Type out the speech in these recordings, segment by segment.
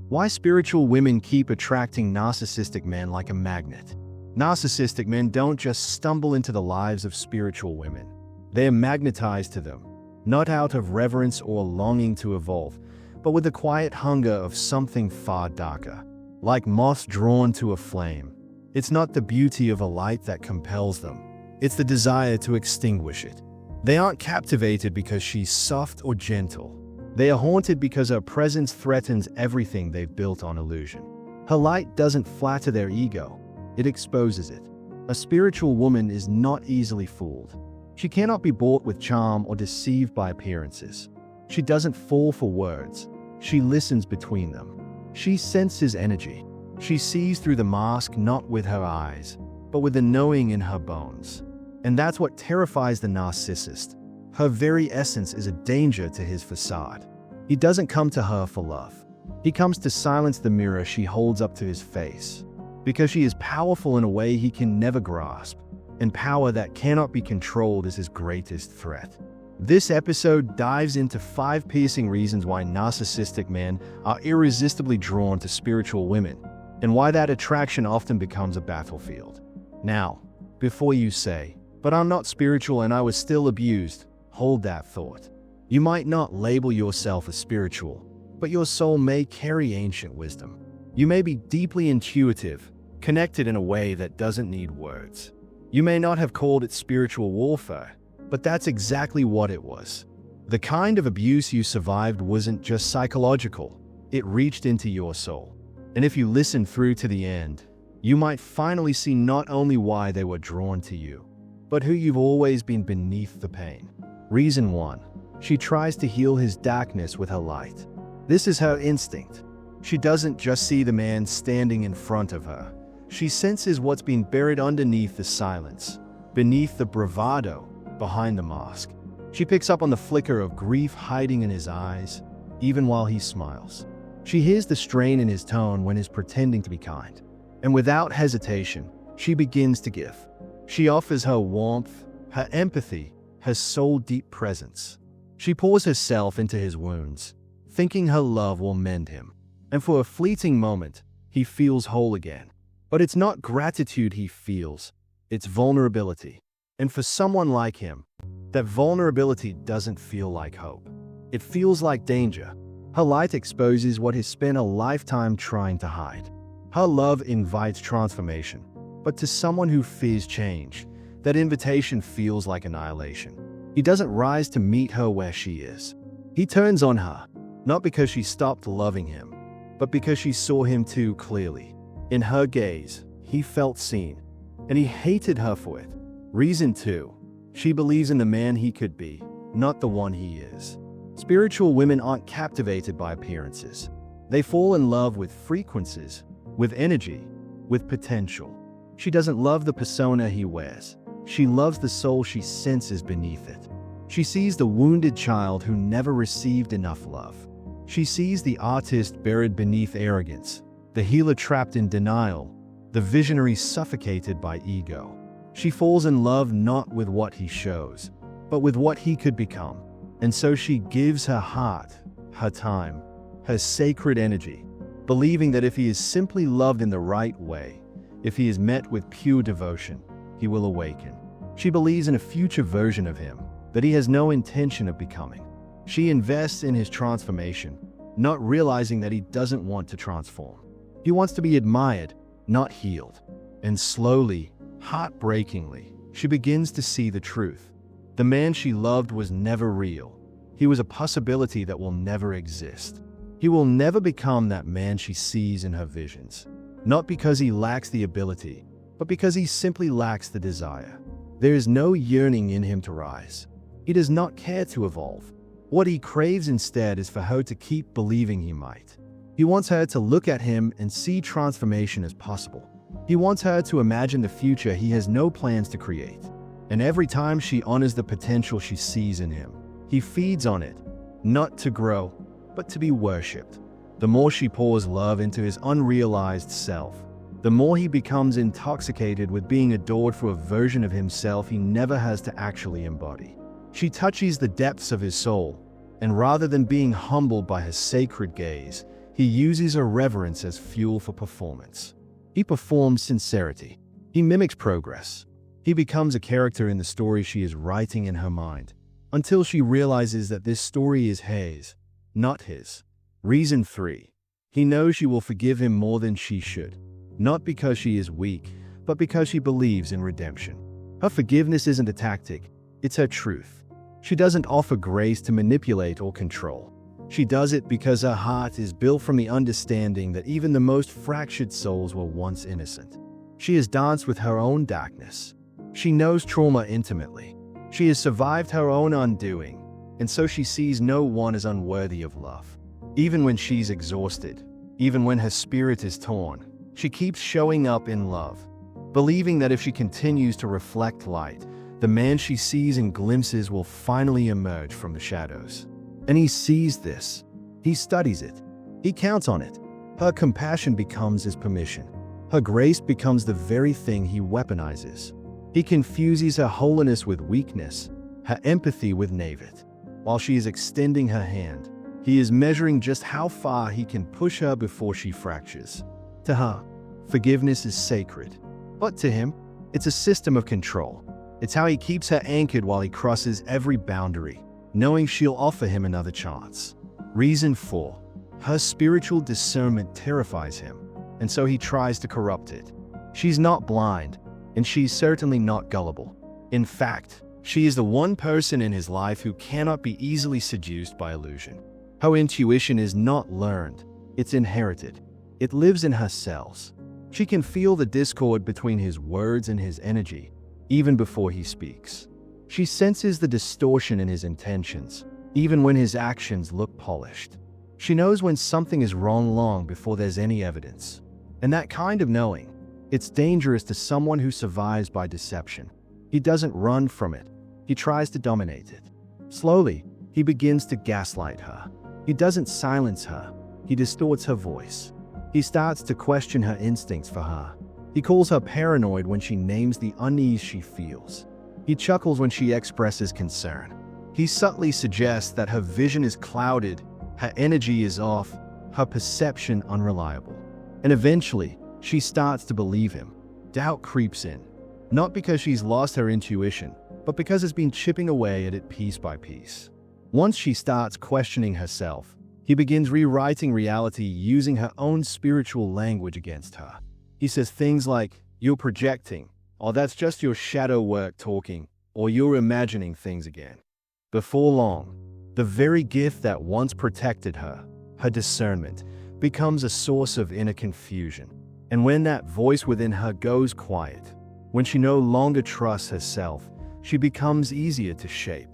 Why spiritual women keep attracting narcissistic men like a magnet. Narcissistic men don't just stumble into the lives of spiritual women. They are magnetized to them, not out of reverence or longing to evolve, but with the quiet hunger of something far darker. Like moths drawn to a flame. It's not the beauty of a light that compels them. It's the desire to extinguish it. They aren't captivated because she's soft or gentle. They are haunted because her presence threatens everything they've built on illusion. Her light doesn't flatter their ego, it exposes it. A spiritual woman is not easily fooled. She cannot be bought with charm or deceived by appearances. She doesn't fall for words. She listens between them. She senses energy. She sees through the mask not with her eyes, but with the knowing in her bones. And that's what terrifies the narcissist. Her very essence is a danger to his facade. He doesn't come to her for love. He comes to silence the mirror she holds up to his face. Because she is powerful in a way he can never grasp, and power that cannot be controlled is his greatest threat. This episode dives into 5 piercing reasons why narcissistic men are irresistibly drawn to spiritual women, and why that attraction often becomes a battlefield. Now, before you say, "But I'm not spiritual and I was still abused," hold that thought. You might not label yourself as spiritual, but your soul may carry ancient wisdom. You may be deeply intuitive, connected in a way that doesn't need words. You may not have called it spiritual warfare, but that's exactly what it was. The kind of abuse you survived wasn't just psychological, it reached into your soul. And if you listen through to the end, you might finally see not only why they were drawn to you, but who you've always been beneath the pain. Reason 1. She tries to heal his darkness with her light. This is her instinct. She doesn't just see the man standing in front of her. She senses what's been buried underneath the silence, beneath the bravado, behind the mask. She picks up on the flicker of grief hiding in his eyes, even while he smiles. She hears the strain in his tone when he's pretending to be kind. And without hesitation, she begins to give. She offers her warmth, her empathy, her soul-deep presence. She pours herself into his wounds, thinking her love will mend him. And for a fleeting moment, he feels whole again. But it's not gratitude he feels, it's vulnerability. And for someone like him, that vulnerability doesn't feel like hope. It feels like danger. Her light exposes what he's spent a lifetime trying to hide. Her love invites transformation, but to someone who fears change, that invitation feels like annihilation. He doesn't rise to meet her where she is. He turns on her, not because she stopped loving him, but because she saw him too clearly. In her gaze, he felt seen, and he hated her for it. Reason 2. She believes in the man he could be, not the one he is. Spiritual women aren't captivated by appearances. They fall in love with frequencies, with energy, with potential. She doesn't love the persona he wears. She loves the soul she senses beneath it. She sees the wounded child who never received enough love. She sees the artist buried beneath arrogance, the healer trapped in denial, the visionary suffocated by ego. She falls in love not with what he shows, but with what he could become. And so she gives her heart, her time, her sacred energy, believing that if he is simply loved in the right way, if he is met with pure devotion, he will awaken. She believes in a future version of him that he has no intention of becoming. She invests in his transformation, not realizing that he doesn't want to transform. He wants to be admired, not healed. And slowly, heartbreakingly, she begins to see the truth. The man she loved was never real. He was a possibility that will never exist. He will never become that man she sees in her visions. Not because he lacks the ability, but because he simply lacks the desire. There is no yearning in him to rise. He does not care to evolve. What he craves instead is for her to keep believing he might. He wants her to look at him and see transformation as possible. He wants her to imagine the future he has no plans to create. And every time she honors the potential she sees in him, he feeds on it, not to grow, but to be worshipped. The more she pours love into his unrealized self, the more he becomes intoxicated with being adored for a version of himself he never has to actually embody. She touches the depths of his soul, and rather than being humbled by her sacred gaze, He uses irreverence as fuel for performance. He performs sincerity. He mimics progress. He becomes a character in the story she is writing in her mind, until she realizes that this story is hers, not his. Reason 3. He knows she will forgive him more than she should, not because she is weak, but because she believes in redemption. Her forgiveness isn't a tactic, it's her truth. She doesn't offer grace to manipulate or control. She does it because her heart is built from the understanding that even the most fractured souls were once innocent. She has danced with her own darkness. She knows trauma intimately. She has survived her own undoing, and so she sees no one as unworthy of love. Even when she's exhausted, even when her spirit is torn, she keeps showing up in love, believing that if she continues to reflect light, the man she sees in glimpses will finally emerge from the shadows. And he sees this. He studies it. He counts on it. Her compassion becomes his permission. Her grace becomes the very thing he weaponizes. He confuses her holiness with weakness, her empathy with naivete. While she is extending her hand, he is measuring just how far he can push her before she fractures. To her, forgiveness is sacred. But to him, it's a system of control. It's how he keeps her anchored while he crosses every boundary, knowing she'll offer him another chance. Reason 4. Her spiritual discernment terrifies him, and so he tries to corrupt it. She's not blind, and she's certainly not gullible. In fact, she is the one person in his life who cannot be easily seduced by illusion. Her intuition is not learned, it's inherited. It lives in her cells. She can feel the discord between his words and his energy, even before he speaks. She senses the distortion in his intentions, even when his actions look polished. She knows when something is wrong long before there's any evidence. And that kind of knowing, it's dangerous to someone who survives by deception. He doesn't run from it. He tries to dominate it. Slowly, he begins to gaslight her. He doesn't silence her. He distorts her voice. He starts to question her instincts for her. He calls her paranoid when she names the unease she feels. He chuckles when she expresses concern. He subtly suggests that her vision is clouded, her energy is off, her perception unreliable. And eventually, she starts to believe him. Doubt creeps in, not because she's lost her intuition, but because it's been chipping away at it piece by piece. Once she starts questioning herself, he begins rewriting reality using her own spiritual language against her. He says things like, "You're projecting," or "That's just your shadow work talking," or "You're imagining things again." Before long, the very gift that once protected her, her discernment, becomes a source of inner confusion. And when that voice within her goes quiet, when she no longer trusts herself, she becomes easier to shape.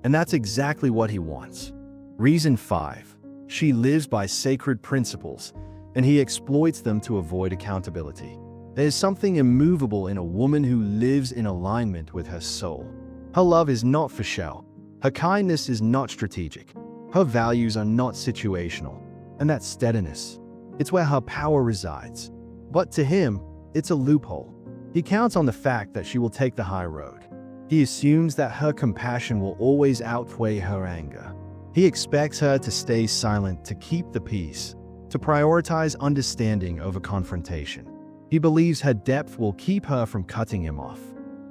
And that's exactly what he wants. Reason 5. She lives by sacred principles, and he exploits them to avoid accountability. There's something immovable in a woman who lives in alignment with her soul. Her love is not for show. Her kindness is not strategic. Her values are not situational. And that's steadiness. It's where her power resides. But to him, it's a loophole. He counts on the fact that she will take the high road. He assumes that her compassion will always outweigh her anger. He expects her to stay silent, to keep the peace, to prioritize understanding over confrontation. He believes her depth will keep her from cutting him off.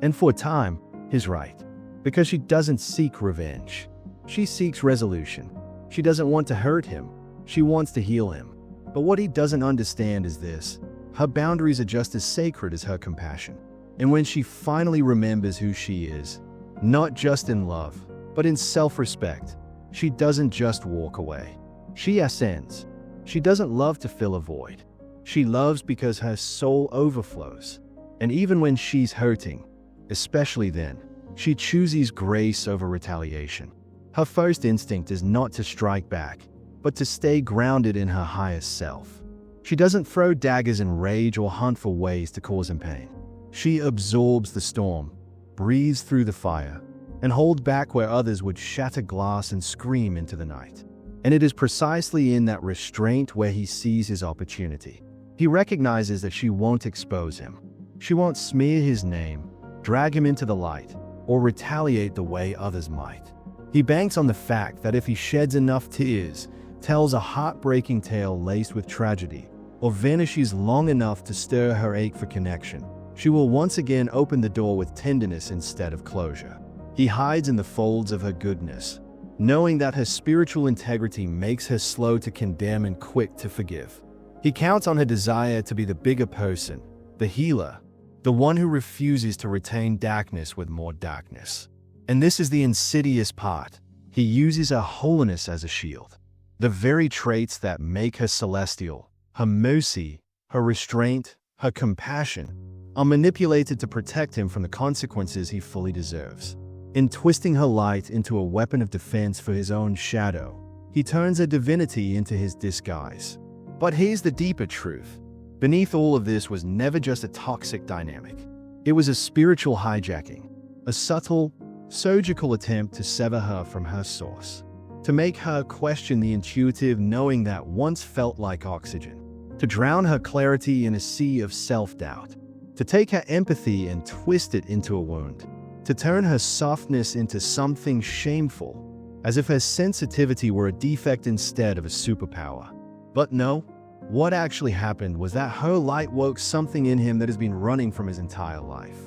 And for a time, he's right. Because she doesn't seek revenge. She seeks resolution. She doesn't want to hurt him. She wants to heal him. But what he doesn't understand is this. Her boundaries are just as sacred as her compassion. And when she finally remembers who she is, not just in love, but in self-respect, she doesn't just walk away. She ascends. She doesn't love to fill a void. She loves because her soul overflows. And even when she's hurting, especially then, she chooses grace over retaliation. Her first instinct is not to strike back, but to stay grounded in her highest self. She doesn't throw daggers in rage or hunt for ways to cause him pain. She absorbs the storm, breathes through the fire, and holds back where others would shatter glass and scream into the night. And it is precisely in that restraint where he sees his opportunity. He recognizes that she won't expose him. She won't smear his name, drag him into the light, or retaliate the way others might. He banks on the fact that if he sheds enough tears, tells a heartbreaking tale laced with tragedy, or vanishes long enough to stir her ache for connection, she will once again open the door with tenderness instead of closure. He hides in the folds of her goodness, knowing that her spiritual integrity makes her slow to condemn and quick to forgive. He counts on her desire to be the bigger person, the healer, the one who refuses to retain darkness with more darkness. And this is the insidious part. He uses her holiness as a shield. The very traits that make her celestial, her mercy, her restraint, her compassion, are manipulated to protect him from the consequences he fully deserves. In twisting her light into a weapon of defense for his own shadow, he turns her divinity into his disguise. But here's the deeper truth. Beneath all of this was never just a toxic dynamic. It was a spiritual hijacking, a subtle, surgical attempt to sever her from her source, to make her question the intuitive knowing that once felt like oxygen, to drown her clarity in a sea of self-doubt, to take her empathy and twist it into a wound, to turn her softness into something shameful, as if her sensitivity were a defect instead of a superpower. But no, what actually happened was that her light woke something in him that has been running from his entire life.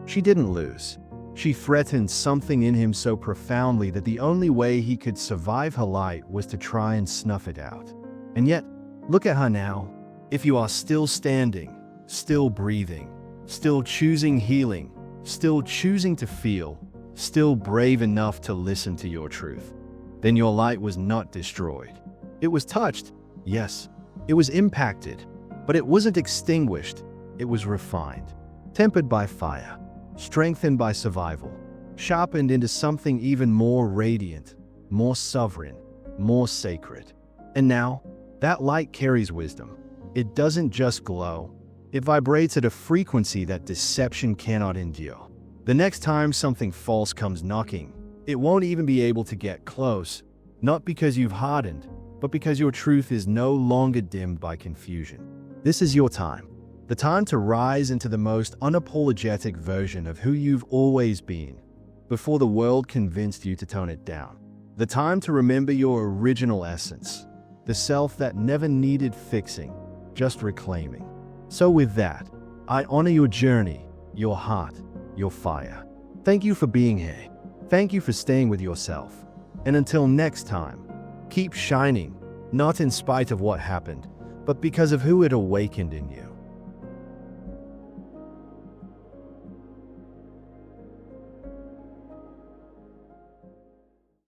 She didn't lose. She threatened something in him so profoundly that the only way he could survive her light was to try and snuff it out. And yet, look at her now. If you are still standing, still breathing, still choosing healing, still choosing to feel, still brave enough to listen to your truth, then your light was not destroyed. It was touched, yes. It was impacted, but it wasn't extinguished. It was refined, tempered by fire, strengthened by survival, sharpened into something even more radiant, more sovereign, more sacred. And now, that light carries wisdom. It doesn't just glow. It vibrates at a frequency that deception cannot endure. The next time something false comes knocking, it won't even be able to get close, not because you've hardened, but because your truth is no longer dimmed by confusion. This is your time. The time to rise into the most unapologetic version of who you've always been, before the world convinced you to tone it down. The time to remember your original essence, the self that never needed fixing, just reclaiming. So with that, I honor your journey, your heart, your fire. Thank you for being here. Thank you for staying with yourself. And until next time, keep shining, not in spite of what happened, but because of who it awakened in you.